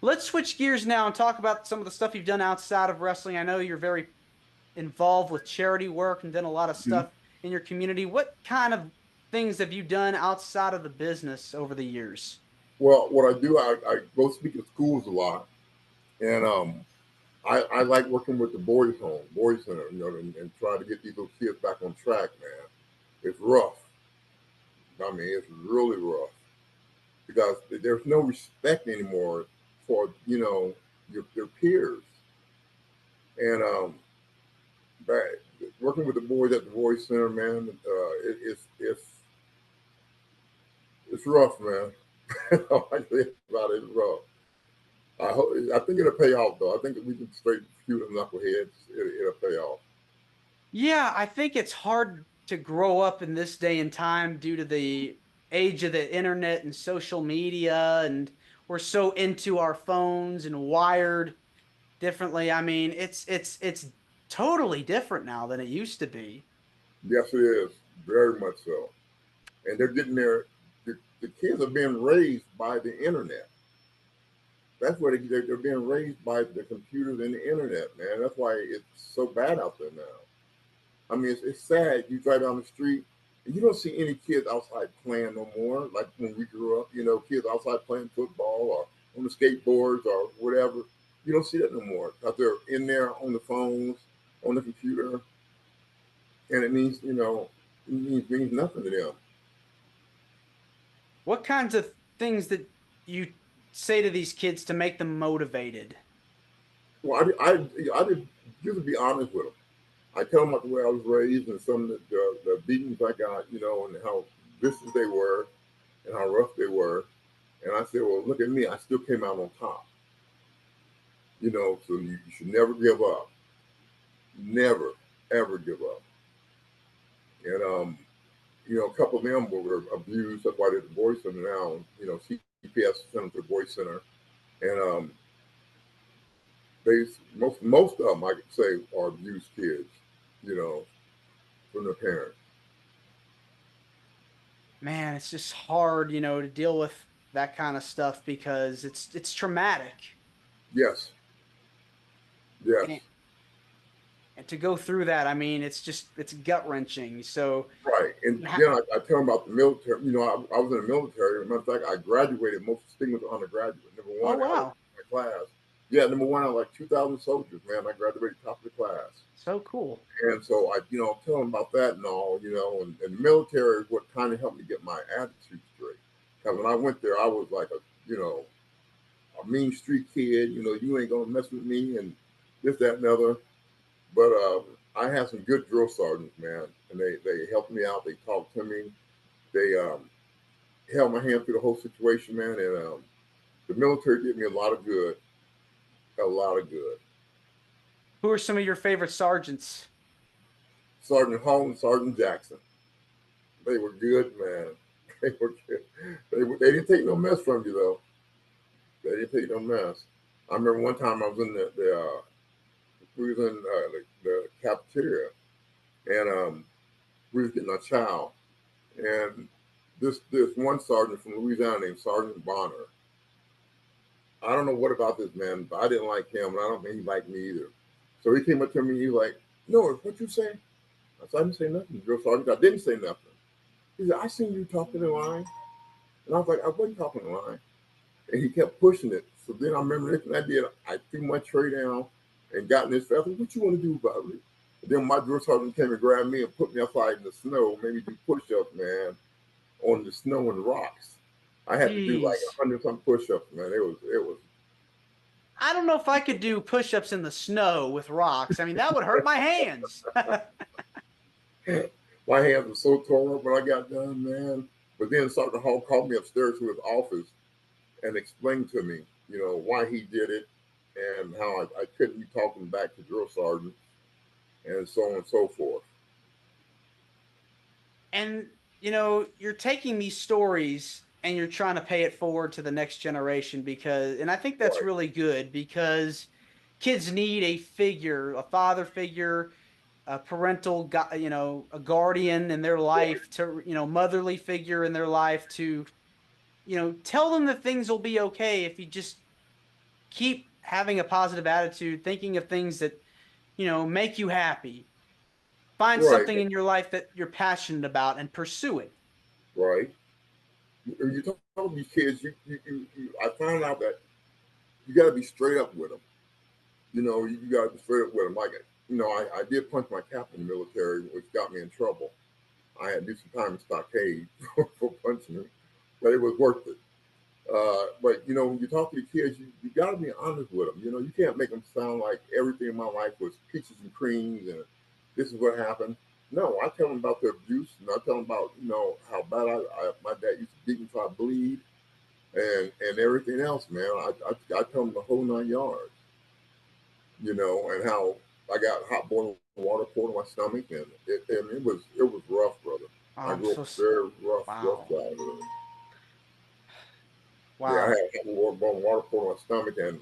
Let's switch gears now and talk about some of the stuff you've done outside of wrestling. I know you're very involved with charity work and done a lot of Mhm. stuff in your community. What kind of things have you done outside of the business over the years? Well, what I do, I go speak at schools a lot, and I like working with the boys center, and try to get these little kids back on track, man. It's rough. I mean, it's really rough because there's no respect anymore for your peers, and but working with the boys at the boys center, man, it's rough, man. I say about it, it's rough. I think it'll pay off though. I think if we can straight few them knuckleheads, it'll pay off. Yeah, I think it's hard to grow up in this day and time due to the age of the internet and social media, and we're so into our phones and wired differently. I mean, it's totally different now than it used to be. Yes, it is very much so. And they're getting their the kids are being raised by the internet. That's where they're being raised by the computers and the internet, man. That's why it's so bad out there now. I mean, it's sad. You drive down the street and you don't see any kids outside playing no more. Like when we grew up, kids outside playing football or on the skateboards or whatever. You don't see that no more because they're in there on the phones, on the computer, and it means nothing to them. What kinds of things that you say to these kids to make them motivated? Well, I did just to be honest with them. I tell them about the way I was raised and some of the beatings I got, and how vicious they were and how rough they were. And I said, well, look at me. I still came out on top. So you should never give up. Never, ever give up. And, a couple of them were abused. That's why they're at the Boys Center now. CPS sent them to the Boys Center. And they most of them, I could say, are abused kids, you know, from their parents. Man, it's just hard, to deal with that kind of stuff because it's traumatic. Yes, yes. And, and to go through that, I mean, it's gut wrenching. So, Right. And then I tell them about the military. I was in the military. As a matter of fact, I graduated most distinguished undergraduate. Number oh one out of wow, my class. Yeah, number one out of like 2,000 soldiers, man. I graduated top of the class. so cool. And so tell them about that and all, and the military is what kind of helped me get my attitude straight. Because when I went there, I was like a mean street kid. You ain't gonna mess with me and this, that, and other. But I had some good drill sergeants, man, and they helped me out. They talked to me. They held my hand through the whole situation, man. And the military did me a lot of good, a lot of good. Who are some of your favorite sergeants? Sergeant Hall and Sergeant Jackson, they were good, man. They were good. They didn't take no mess from you though. They didn't take no mess. I remember one time I was in the we was in the cafeteria, and we was getting a chow, and this one sergeant from Louisiana named Sergeant Bonner. I don't know what about this man, but I didn't like him, and I don't think he liked me either. So he came up to me, he was like, "No, what you say?" I said, "I didn't say nothing, drill sergeant. I didn't say nothing." He said, "I seen you talking in line," and I was like, "I wasn't talking in line." And he kept pushing it. So then I remember next thing I did, I threw my tray down and got in his face. I said, "What you want to do about it?" And then my drill sergeant came and grabbed me and put me outside in the snow, made me do push-ups, man, on the snow and rocks. I had to do like Jeez. 100 some push-ups, man. It was I don't know if I could do push-ups in the snow with rocks. I mean, that would hurt my hands. my hands were so tore up when I got done, man. But then Sergeant Hall called me upstairs to his office and explained to me, why he did it and how I couldn't be talking back to drill sergeant and so on and so forth. And, you're taking these stories and you're trying to pay it forward to the next generation and I think that's Right. really good because kids need a figure, a father figure, a parental, a guardian in their Right. life to, motherly figure in their life to, tell them that things will be okay if you just keep having a positive attitude, thinking of things that, make you happy. Find Right, something in your life that you're passionate about and pursue it. right. You talk to these kids, I found out that you got to be straight up with them. You got to be straight up with them. Like, I did punch my captain in the military, which got me in trouble. I had to do some time in stockade for punching him, but it was worth it. But when you talk to the kids, you got to be honest with them. You can't make them sound like everything in my life was peaches and creams and this is what happened. No, I tell them about the abuse, and I tell them about how bad my dad used to beat me till I bleed, and everything else, man. I tell them the whole 9 yards, and how I got hot boiling water poured on my stomach, and it was rough, brother. Oh, I I'm grew up so very rough wow. childhood. Yeah, I Wow. had warm water poured on my stomach, and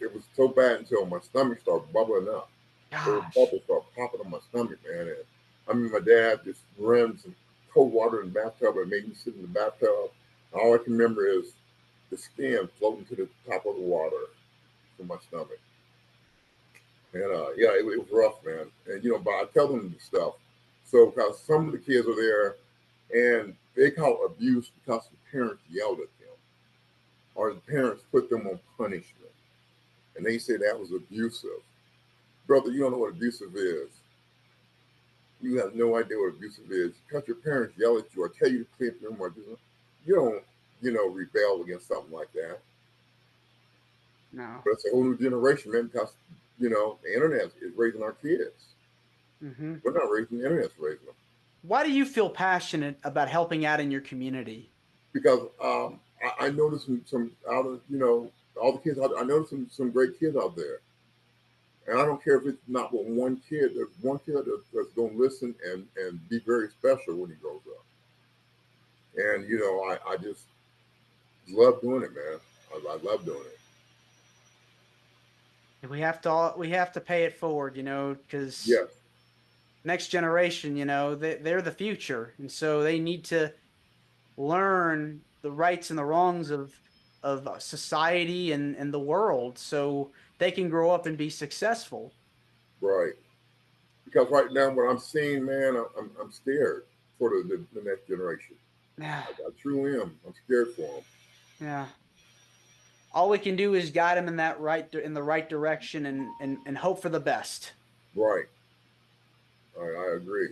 it was so bad until my stomach started bubbling up. Little Gosh. bubbles started popping on my stomach, man. And I mean, my dad just ran some cold water in the bathtub and made me sit in the bathtub. All I can remember is the skin floating to the top of the water from my stomach. And yeah, it was rough, man. And but I tell them the stuff. So because some of the kids are there, and they call it abuse because the parents yelled at them, or the parents put them on punishment, and they say that was abusive. Brother, you don't know what abusive is. You have no idea what abusive is. Because your parents yell at you or tell you to clean up your room or do something, you don't, rebel against something like that. No. But it's a whole new generation, man, because, the internet is raising our kids. Hmm. We're not raising the internet's raising them. Why do you feel passionate about helping out in your community? Because I noticed some out of, all the kids, I noticed some great kids out there. And I don't care if it's not but one kid. There's one kid that's going to listen and be very special when he grows up. And, I just love doing it, man. I love doing it. We have to pay it forward, because Yes, next generation, they're the future, and so they need to learn the rights and the wrongs of society and the world, so they can grow up and be successful. right. Because right now, what I'm seeing, man, I'm scared for the next generation. Yeah, I truly am. I'm scared for them. yeah. All we can do is guide them in the right direction and hope for the best. Right. I agree.